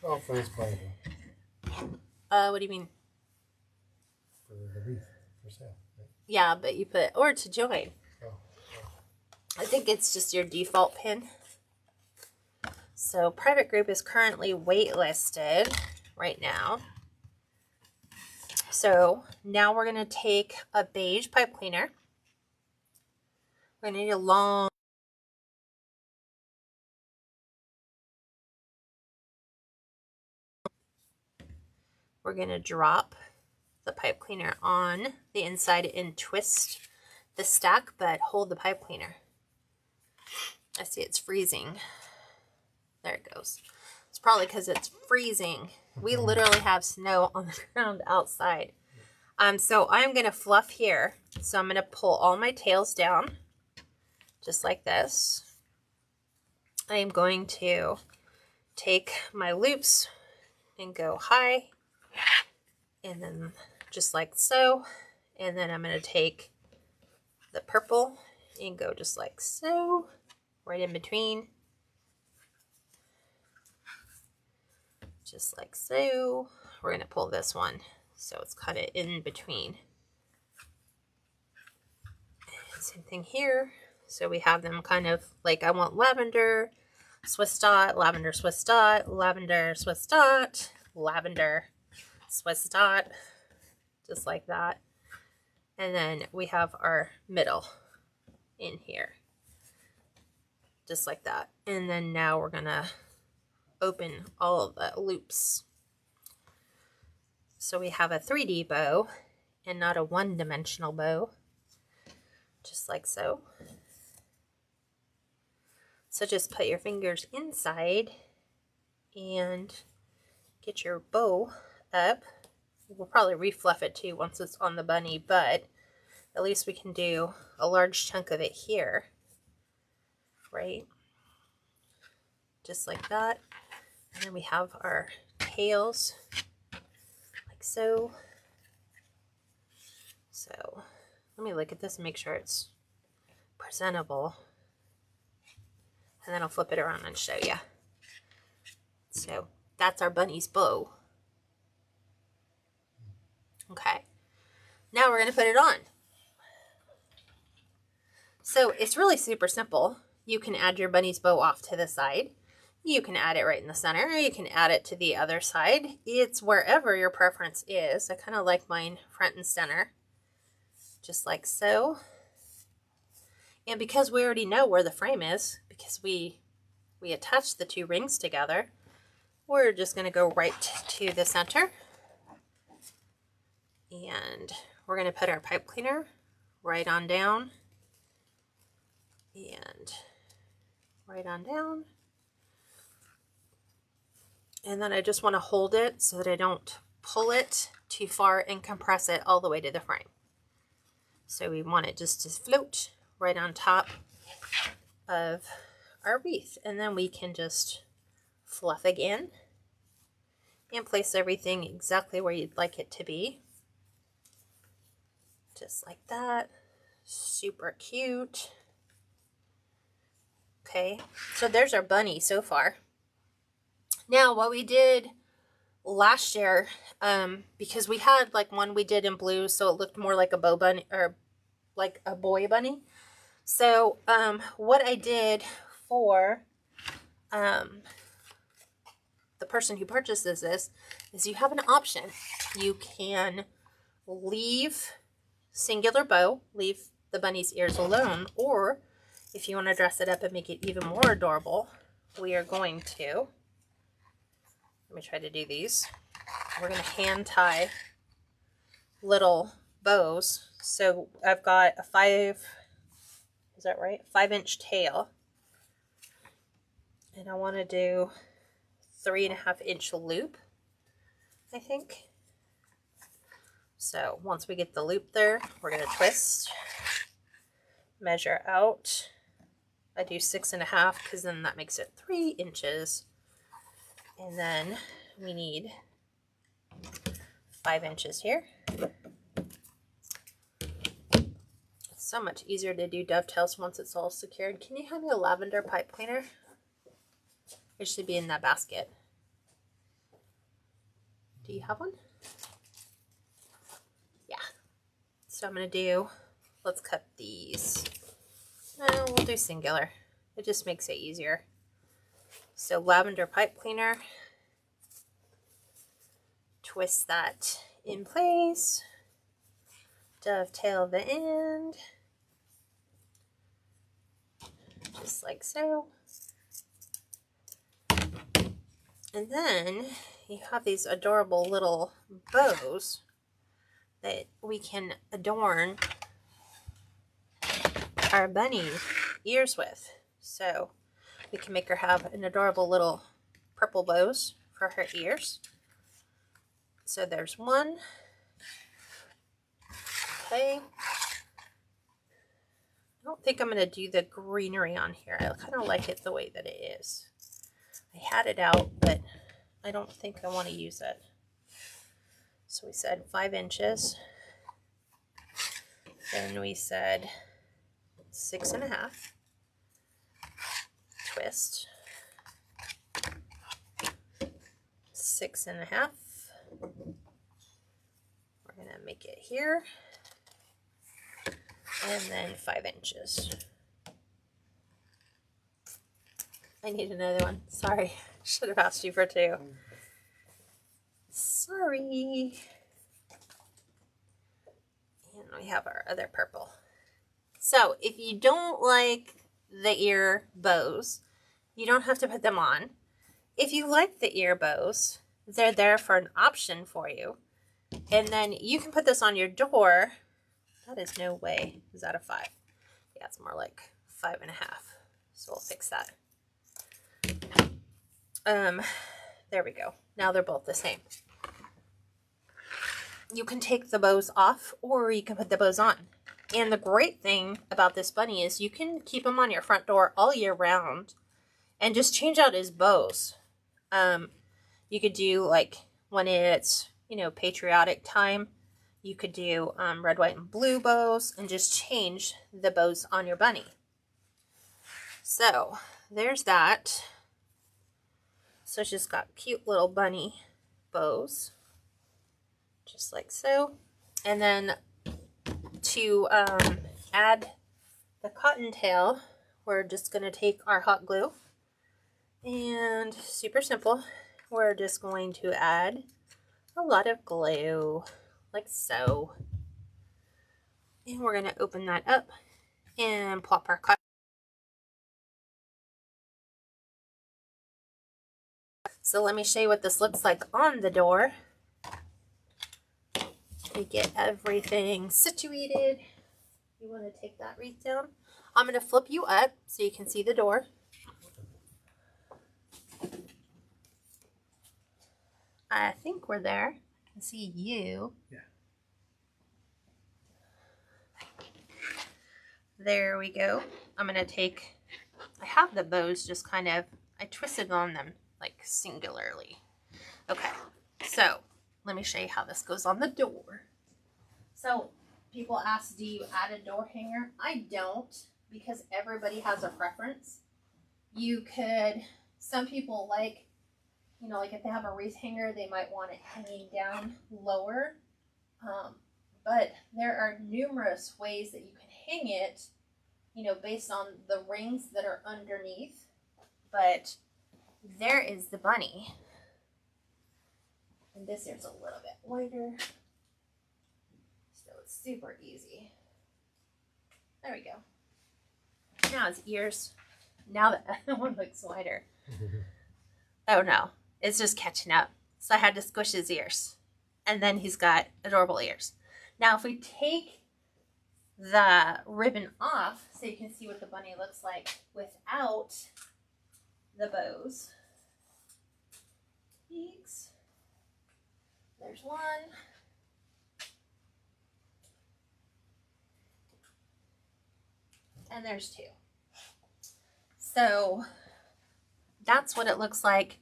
S2: Oh, for this private.
S1: What do you mean?
S2: For the wreath for sale. Right?
S1: Yeah, but you put or to join.
S2: Oh.
S1: I think it's just your default pin. So private group is currently waitlisted right now. So now we're going to take a beige pipe cleaner. We're going to need a long we're going to drop the pipe cleaner on the inside and twist the stack, but hold the pipe cleaner. I see it's freezing. There it goes. It's probably because it's freezing. We literally have snow on the ground outside. So I'm going to fluff here. So I'm going to pull all my tails down, just like this. I am going to take my loops and go high, and then just like so. And then I'm going to take the purple and go just like so, right in between. Just like so. We're going to pull this one so it's kind of in between. And same thing here. So we have them kind of like, I want lavender, Swiss dot, lavender, Swiss dot, lavender, Swiss dot, lavender, Swiss dot, just like that. And then we have our middle in here, just like that. And then now we're gonna open all of the loops. So we have a 3D bow and not a one-dimensional bow, just like so. So just put your fingers inside and get your bow up. We'll probably refluff it too once it's on the bunny, but at least we can do a large chunk of it here, right? Just like that. And then we have our tails, like so. So let me look at this and make sure it's presentable. And then I'll flip it around and show you. So that's our bunny's bow. Okay. Now we're going to put it on. So it's really super simple. You can add your bunny's bow off to the side. You can add it right in the center, or you can add it to the other side. It's wherever your preference is. I kind of like mine front and center, just like so. And because we already know where the frame is, because we attached the 2 rings together, we're just going to go right to the center. And we're going to put our pipe cleaner right on down. And right on down. And then I just want to hold it so that I don't pull it too far and compress it all the way to the frame. So we want it just to float right on top of our wreath. And then we can just fluff again and place everything exactly where you'd like it to be. Just like that. Super cute. Okay, so there's our bunny so far. Now what we did last year, because we had like one we did in blue, so it looked more like a bow bunny or like a boy bunny. So what I did for the person who purchases this is you have an option. You can leave singular bow, leave the bunny's ears alone, or if you want to dress it up and make it even more adorable, we are going to, let me try to do these. We're going to hand tie little bows. So I've got a 5-inch tail. And I want to do 3.5-inch loop, I think. So once we get the loop there, we're going to twist, measure out. I do 6.5 because then that makes it 3 inches. And then we need 5 inches here. It's so much easier to do dovetails once it's all secured. Can you have me a lavender pipe cleaner? It should be in that basket. Do you have one? Yeah. So I'm going to do, let's cut these. No, we'll do singular. It just makes it easier. So lavender pipe cleaner. Twist that in place. Dovetail the end. Just like so. And then you have these adorable little bows that we can adorn our bunny ears with. So we can make her have an adorable little purple bows for her ears. So there's one. Okay. I don't think I'm going to do the greenery on here. I kind of like it the way that it is. I had it out, but I don't think I want to use it. So we said 5 inches. Then we said 6.5. Twist. 6.5. We're going to make it here. And then 5 inches. I need another one. Sorry. Should have asked you for 2. Sorry. And we have our other purple. So if you don't like the ear bows, you don't have to put them on. If you like the ear bows, they're there for an option for you. And then you can put this on your door. That is no way. Is that a 5? Yeah, it's more like 5.5. So we'll fix that. There we go. Now they're both the same. You can take the bows off or you can put the bows on. And the great thing about this bunny is you can keep him on your front door all year round and just change out his bows. You could do like when it's, patriotic time, you could do red, white, and blue bows and just change the bows on your bunny. So there's that. So it's just got cute little bunny bows, just like so. And then to add the cottontail, we're just going to take our hot glue and super simple. We're just going to add a lot of glue like so. And we're going to open that up and plop our cotton. So let me show you what this looks like on the door. We get everything situated. You want to take that wreath down? I'm going to flip you up so you can see the door. I think we're there. I see you.
S2: Yeah.
S1: There we go. I'm going to take, I have the bows just kind of, I twisted on them like singularly. Okay, so let me show you how this goes on the door. So people ask, do you add a door hanger? I don't, because everybody has a preference. You could, some people like, you know, like if they have a wreath hanger, they might want it hanging down lower. But there are numerous ways that you can hang it, you know, based on the rings that are underneath. But there is the bunny. And this here's a little bit wider. So it's super easy. There we go. Now his ears. Now the other one looks wider. Oh no, it's just catching up. So I had to squish his ears. And then he's got adorable ears. Now if we take the ribbon off, so you can see what the bunny looks like without the bows. Peeks. There's one. And there's two. So that's what it looks like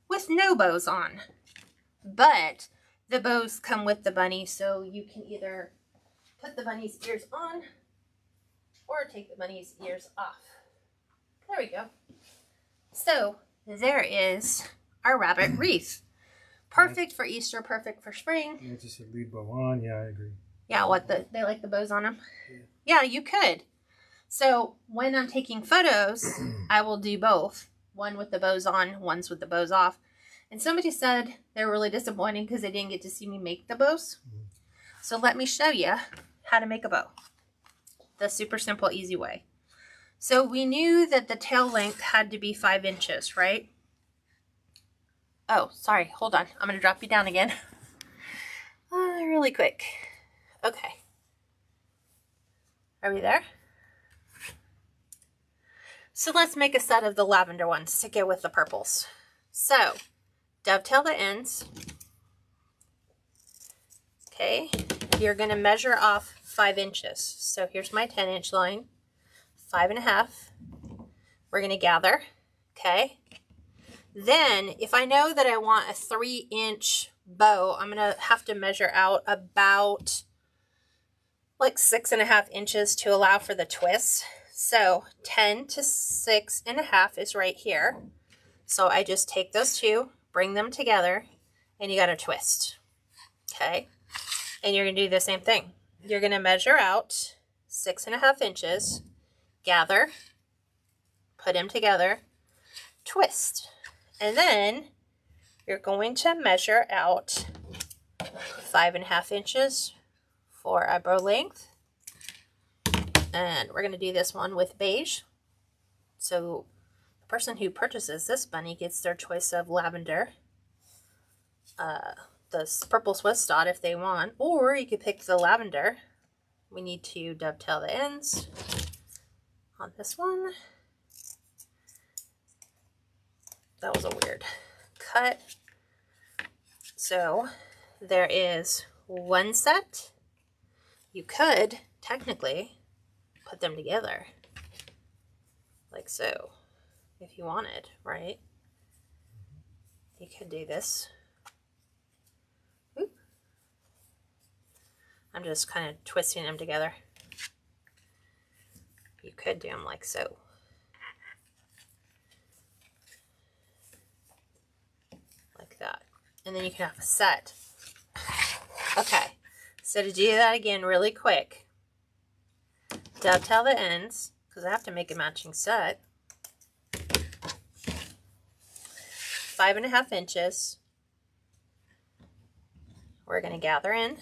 S1: with no bows on. But the bows come with the bunny, so you can either put the bunny's ears on or take the bunny's ears off. There we go. So there is our rabbit wreath. Perfect for Easter, perfect for spring.
S2: Yeah, just said lead bow on. Yeah, I agree.
S1: Yeah, they like the bows on them? Yeah, you could. So when I'm taking photos, I will do both. One with the bows on, one's with the bows off. And somebody said they're really disappointed because they didn't get to see me make the bows. So let me show you how to make a bow. The super simple, easy way. So we knew that the tail length had to be 5 inches, right? Oh, sorry. Hold on. I'm going to drop you down again. Really quick. Okay. Are we there? So let's make a set of the lavender ones to go with the purples. So, dovetail the ends. Okay. You're going to measure off 5 inches. So here's my 10-inch line. 5.5. We're going to gather. Okay. Then, if I know that I want a 3-inch bow, I'm going to have to measure out about like 6.5 inches to allow for the twist. So 10 to 6.5 is right here. So I just take those two, bring them together, and you got to twist. Okay. And you're going to do the same thing. You're going to measure out 6.5 inches, gather, put them together, twist. And then you're going to measure out 5.5 inches for a bow length. And we're going to do this one with beige. So the person who purchases this bunny gets their choice of lavender, the purple Swiss dot if they want, or you could pick the lavender. We need to dovetail the ends on this one. That was a weird cut. So there is one set. You could technically put them together like so if you wanted, right? You could do this. Oop. I'm just kind of twisting them together. You could do them like so. Like that. And then you can have a set. Okay. So to do that again really quick, dovetail the ends, because I have to make a matching set. 5.5 inches. We're going to gather in.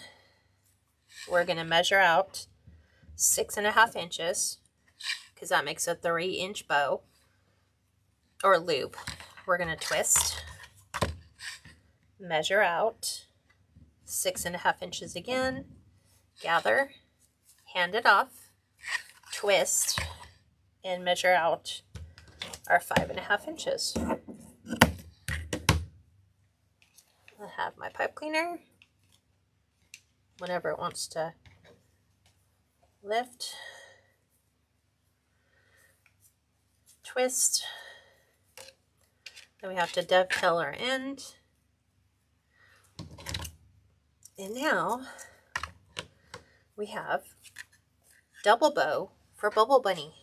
S1: We're going to measure out 6.5 inches, because that makes a 3-inch bow or loop. We're going to twist, measure out 6.5 inches again, gather, hand it off, twist, and measure out our 5.5 inches. cleaner whenever it wants to lift, twist. Then we have to dovetail our end. And now we have double bow for Bubble Bunny.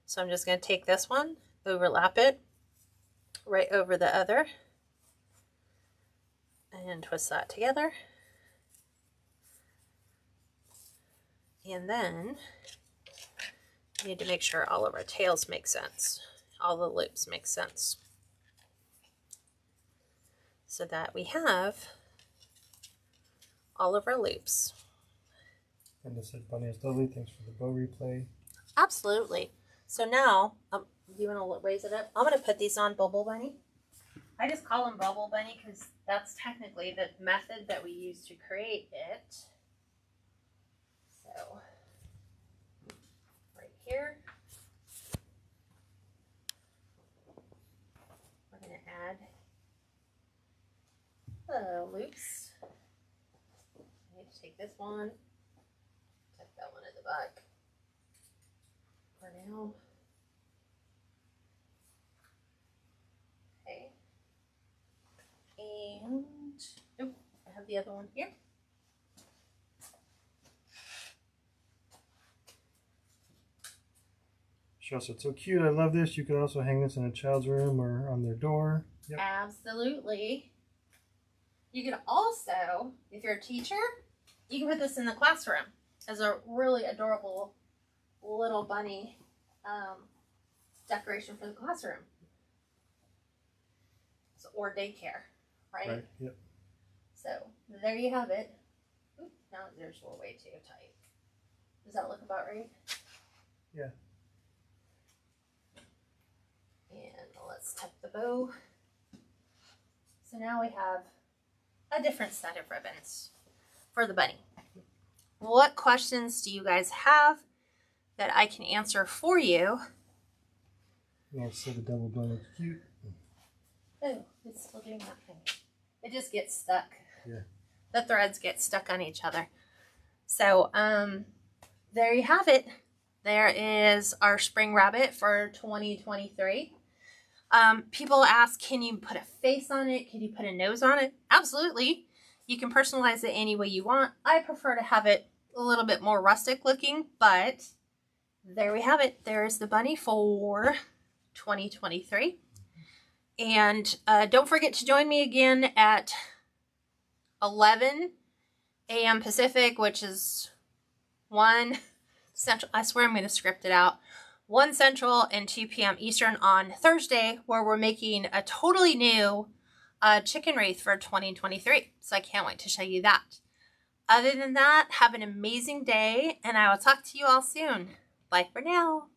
S1: So I'm just going to take this one, overlap it right over the other, and twist that together. And then we need to make sure all of our tails make sense. All the loops make sense. So that we have all of our loops.
S2: And this said Bunny is lovely. Thanks for the bow replay.
S1: Absolutely. So now, you want to raise it up? I'm going to put these on Bubble Bunny. I just call them Bubble Bunny because that's technically the method that we use to create it. So, right here, we're going to add the loops. I need to take this one, tuck that one in the back for now. Okay. And, oh, I have the other one here.
S2: Cheryl said, so cute. I love this. You can also hang this in a child's room or on their door. Yep.
S1: Absolutely. You can also, if you're a teacher, you can put this in the classroom as a really adorable little bunny decoration for the classroom. So, or daycare, right?
S2: Yep.
S1: So there you have it. Oop, now yours were way too tight. Does that look about right?
S2: Yeah.
S1: And let's tuck the bow. So now we have a different set of ribbons for the bunny. What questions do you guys have that I can answer for you?
S2: Yeah, so the double bow looks cute.
S1: Oh, it's still doing that thing. It just gets stuck.
S2: Yeah.
S1: The threads get stuck on each other. So, there you have it. There is our spring rabbit for 2023. People ask, can you put a face on it? Can you put a nose on it? Absolutely. You can personalize it any way you want. I prefer to have it a little bit more rustic looking, but there we have it. There is the bunny for 2023. And don't forget to join me again at 11 a.m. Pacific, which is 1 Central. I swear I'm going to script it out. 1 Central and 2 p.m. Eastern on Thursday, where we're making a totally new chicken wreath for 2023. So I can't wait to show you that. Other than that, have an amazing day, and I will talk to you all soon. Bye for now.